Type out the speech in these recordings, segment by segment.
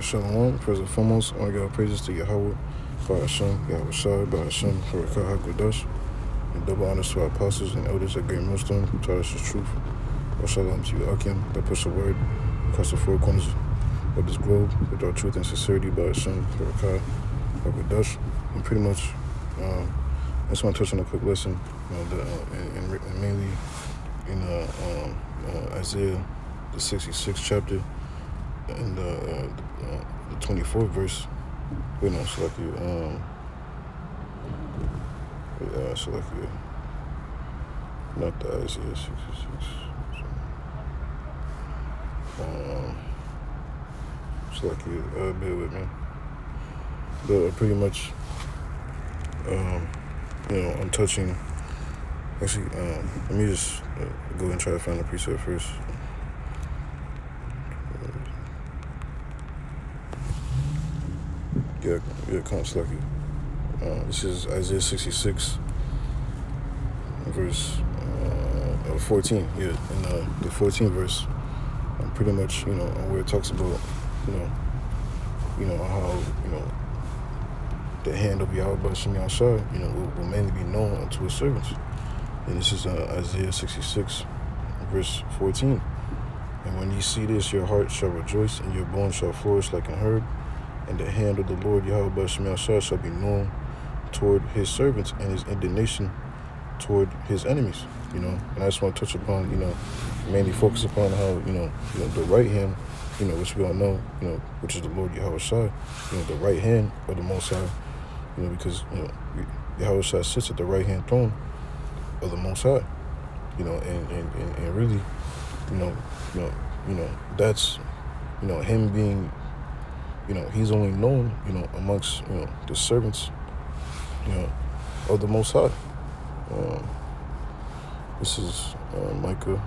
Shalom. First and foremost, I want to give praises to Yahweh, by Hashem, Yahweh Shai, by Hashem, for Rakah HaKadosh, and double honors to our apostles and elders at Great Millstone who taught us the truth. Shalom to you, Akim, that push the word across the four corners of this globe with our truth and sincerity, by Hashem, for Rakah HaKadosh. And pretty much, I just want to touch on a quick lesson, and mainly in Isaiah, the 66th chapter, in the 24th verse. Wait, no, select you. Select you. Not the Isaiah 66. Select you. Bear with me. But pretty much, I'm touching. Actually, let me just go and try to find the precept first. Yeah, kind of slucky. This is Isaiah 66, verse 14. Yeah, in the 14th verse, pretty much, where it talks about, how, the hand of Yahweh B'Shem Yahshua, will mainly be known unto his servants. And this is Isaiah 66, verse 14. And when ye see this, your heart shall rejoice, and your bones shall flourish like an herb. And the hand of the Lord Yahweh B'Shem Yahshua shall be known toward his servants, and his indignation toward his enemies. And I just want to touch upon, mainly focus upon how, the right hand, which we all know, which is the Lord Yahweh Shai, the right hand of the Most High, because, Yahweh Shai sits at the right hand throne of the Most High, and really, that's, him being, he's only known, amongst, the servants, of the Most High. This is Micah.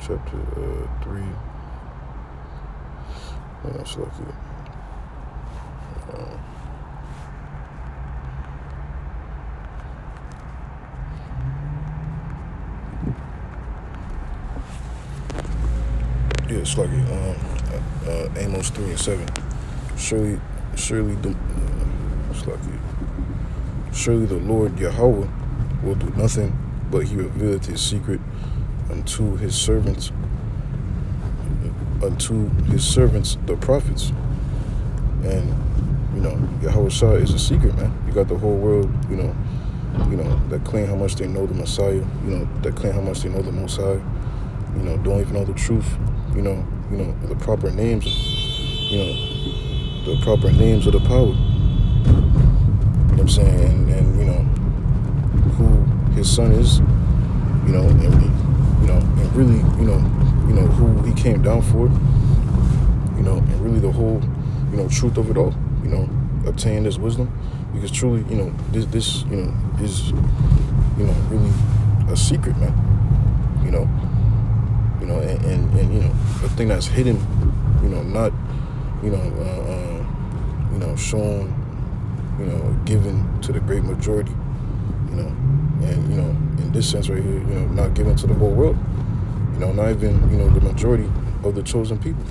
Chapter 3. It's like Amos 3 and 7. Surely the Lord Yahweh will do nothing, but he revealeth his secret unto his servants, the prophets. And Yahweh Shai is a secret, man. You got the whole world, that claim how much they know the Messiah, that claim how much they know the Most High, don't even know the truth, the proper names, the proper names of the power. You know what I'm saying? And who his son is, and really, who he came down for, and really the whole, truth of it all, obtain this wisdom, because truly, this is, really a secret, man, and the thing that's hidden, not, shown, given to the great majority, and, in this sense right here, not given to the whole world, not even, the majority of the chosen people,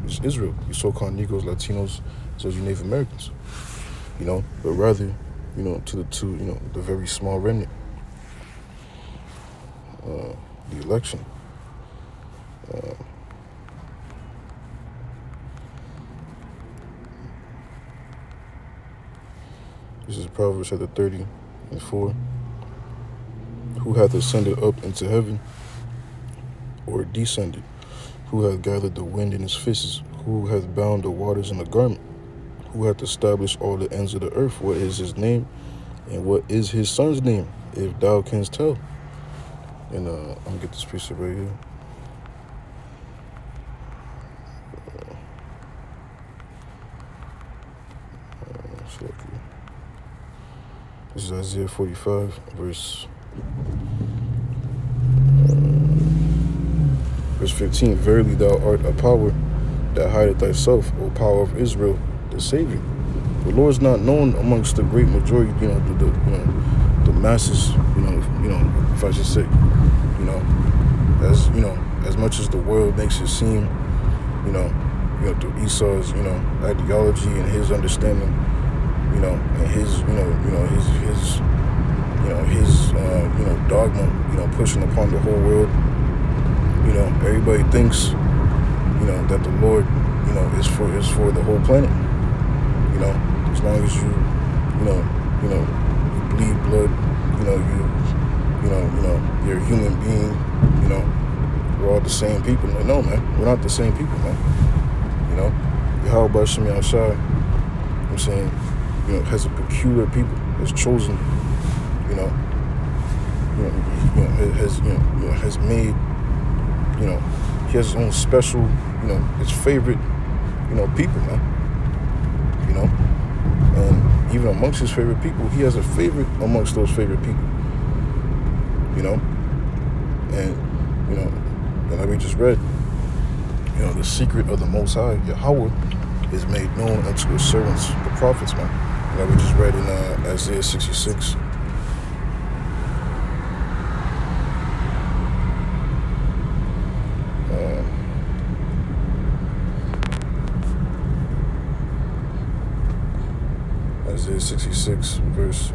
it's Israel, you so-called Negroes, Latinos, so you Native Americans, but rather, to the very small remnant, the election. This is Proverbs chapter 30 and 4. Who hath ascended up into heaven, or descended? Who hath gathered the wind in his fists? Who hath bound the waters in a garment? Who hath established all the ends of the earth? What is his name? And what is his son's name, if thou canst tell? And I'm gonna get this precept right here. This is Isaiah 45, verse 15. Verily thou art a power that hideth thyself, O power of Israel, the Savior. The Lord is not known amongst the great majority, the the masses, if I should say, as much as the world makes it seem, through Esau's, ideology and his understanding, and his dogma, pushing upon the whole world. Everybody thinks, that the Lord, is for the whole planet. As long as you bleed blood, you're a human being, we're all the same people. No, man, we're not the same people, man. Yahweh Shem Yahshai, I'm saying, has a peculiar people, has chosen, has made, he has his own special, his favorite, people, man. And even amongst his favorite people, he has a favorite amongst those favorite people. And like we just read, the secret of the Most High, Yahweh, is made known unto his servants, the prophets, man. Like we just read in Isaiah 66. Isaiah 66, verse,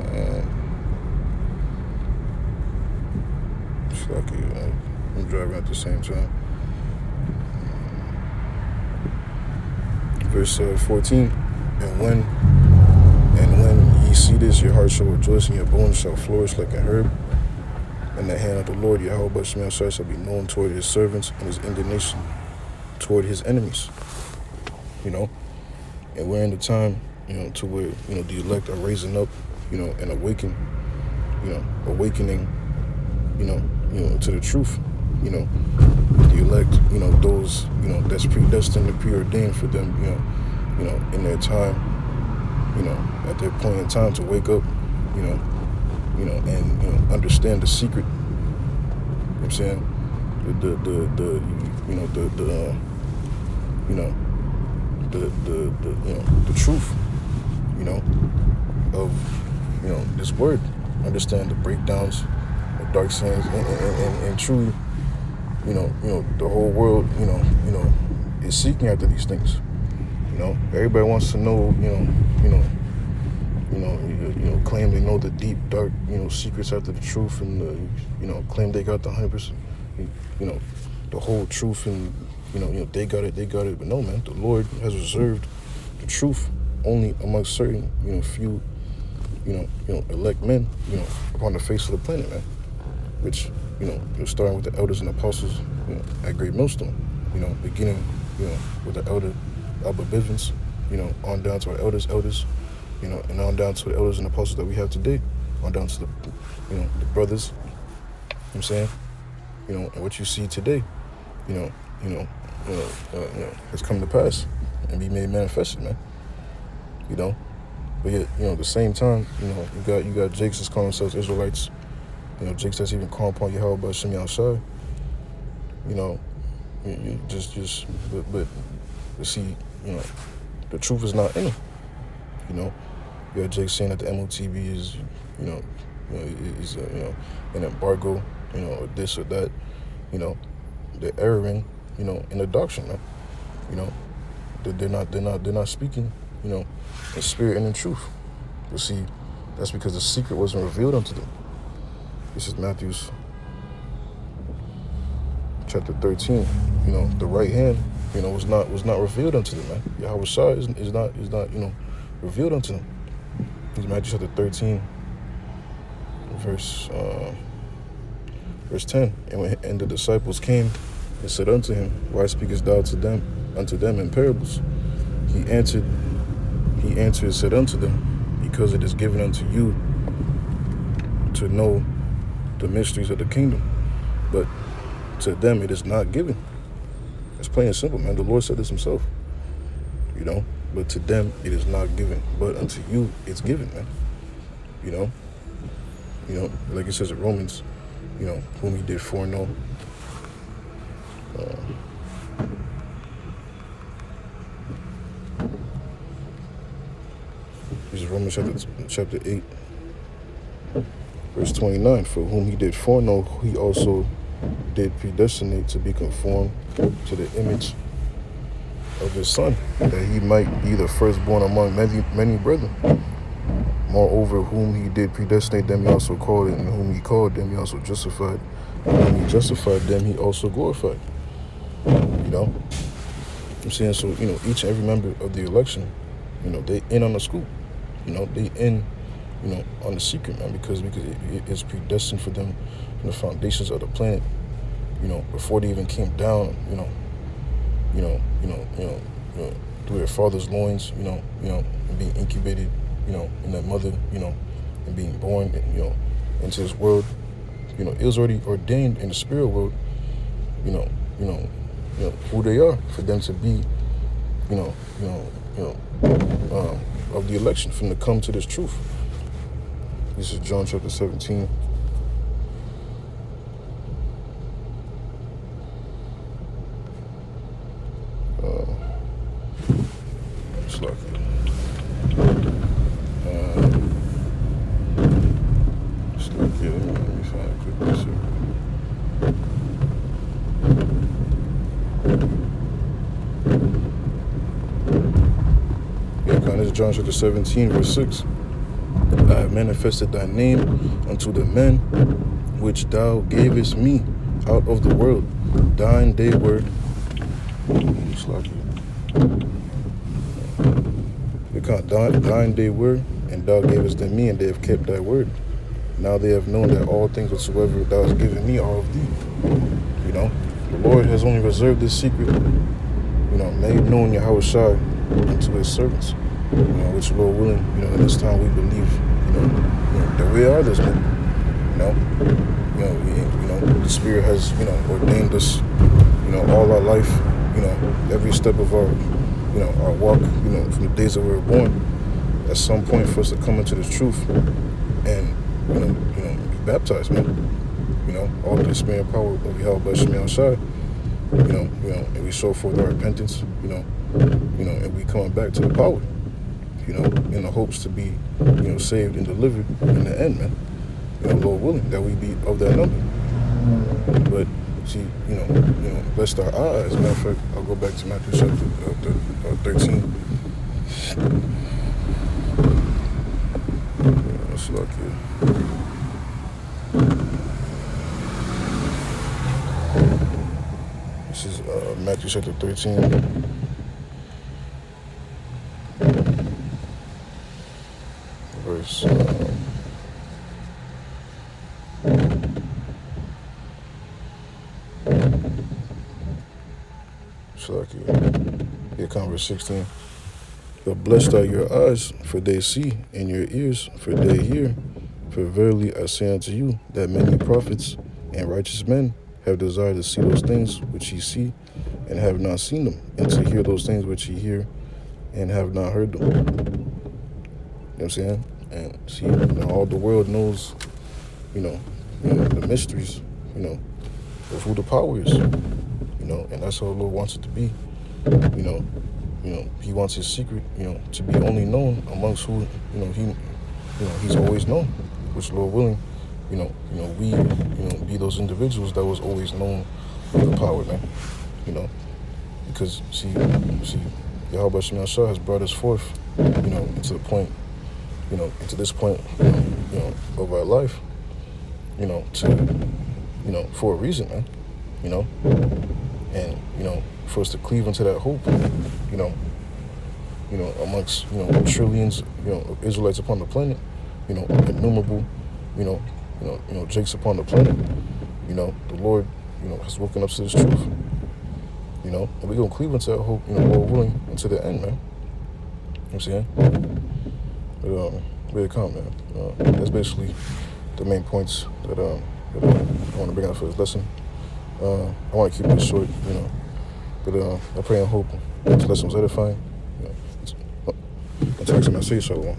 I'm driving at the same time. Verse 14, and when ye see this, your heart shall rejoice, and your bones shall flourish like a herb. And the hand of the Lord, Yahweh Shem Yahshai, shall be known toward his servants, and his indignation toward his enemies. And we're in the time, to where, the elect are raising up, and awakening, to the truth. The elect, those, that's predestined and preordained for them, in their time, at their point in time to wake up, and, understand the secret. You know what I'm saying? The truth, of, this word. Understand the breakdowns, the dark sayings, and truly, the whole world, is seeking after these things. Everybody wants to know, claim they know the deep, dark, secrets after the truth, and claim they got the 100%, the whole truth, and they got it. But no, man, the Lord has reserved the truth only amongst certain, few, elect men, upon the face of the planet, man. Which, starting with the elders and apostles, at Great Millstone, beginning, with the elder Abba Bivens, on down to our elders, and on down to the elders and apostles that we have today, on down to the, the brothers, I'm saying, and what you see today, has come to pass and be made manifested, man. But yet, at the same time, you got Jakes that's calling themselves Israelites, Jakes that's even calling upon Yahweh Shem Yahshai, but see, the truth is not in it. You got Jake saying that the MOTB is, is an embargo, or this or that. They're erring, in the doctrine, man. They're not speaking, in spirit and in truth. But see, that's because the secret wasn't revealed unto them. This is Matthew's chapter 13. The right hand, was not revealed unto them, man. Yahweh Shai is not revealed unto them. This is Matthew chapter 13, verse 10. And the disciples came and said unto him, Why speakest thou unto them in parables? He answered and said unto them, Because it is given unto you to know the mysteries of the kingdom, but to them it is not given. It's plain and simple, man. The Lord said this himself. But to them it is not given, but unto you it's given, man. Like it says in Romans, whom he did foreknow. This is Romans chapter 8. Verse 29, for whom he did foreknow, he also did predestinate to be conformed to the image of his Son, that he might be the firstborn among many brethren. Moreover, whom he did predestinate, them he also called, and whom he called, them he also justified. And whom he justified, them he also glorified. You know? I'm saying, so, each and every member of the election, they in on the scoop. They in, on the secret, man, because it's predestined for them from the foundations of the planet, before they even came down, through their father's loins, and being incubated, in that mother, and being born, into this world. It was already ordained in the spirit world, who they are, for them to be, of the election, for them to come to this truth. This is John chapter 17. It's like let me find a quick verse here. This is John chapter 17, verse 6. I have manifested thy name unto the men which thou gavest me out of the world. Thine they were. Thine they were, and thou gavest them me, and they have kept thy word. Now they have known that all things whatsoever thou hast given me are of thee. The Lord has only reserved this secret, made known Yahushua unto his servants. Which, Lord willing, in this time we believe, that we are this man. The Spirit has, ordained us, all our life, every step of our, our walk, from the days that we were born, at some point for us to come into this truth and, be baptized, man. All through the Spirit and power of Yahweh Shema Shai, and we show forth our repentance, and we coming back to the power. In the hopes to be, saved and delivered in the end, man. Lord willing, that we be of that number. But see, blessed our eyes. Matter of fact, I'll go back to Matthew chapter 13. Let's look here. This is Matthew chapter 13. Verse verse 16. But blessed are your eyes, for they see, and your ears, for they hear. For verily I say unto you, that many prophets and righteous men have desired to see those things which ye see, and have not seen them, and to hear those things which ye hear, and have not heard them. You know what I'm saying? And see, all the world knows, the mysteries, of who the power is, and that's how the Lord wants it to be. He wants his secret, to be only known amongst who, he's always known, which, Lord willing, we, be those individuals that was always known with the power, man, because see, Yahweh Shema Shah has brought us forth, into the point, into this point, of our life, to, for a reason, man, and, for us to cleave into that hope, amongst, trillions, of Israelites upon the planet, innumerable, Jakes upon the planet, the Lord, has woken up to this truth, and we're going to cleave into that hope, Lord willing, until the end, man. You know what I'm saying? But, really calm, man. That's basically the main points that, I want to bring out for this lesson. I want to keep this short, but I pray and hope this lesson was edifying. Until next time I see you, so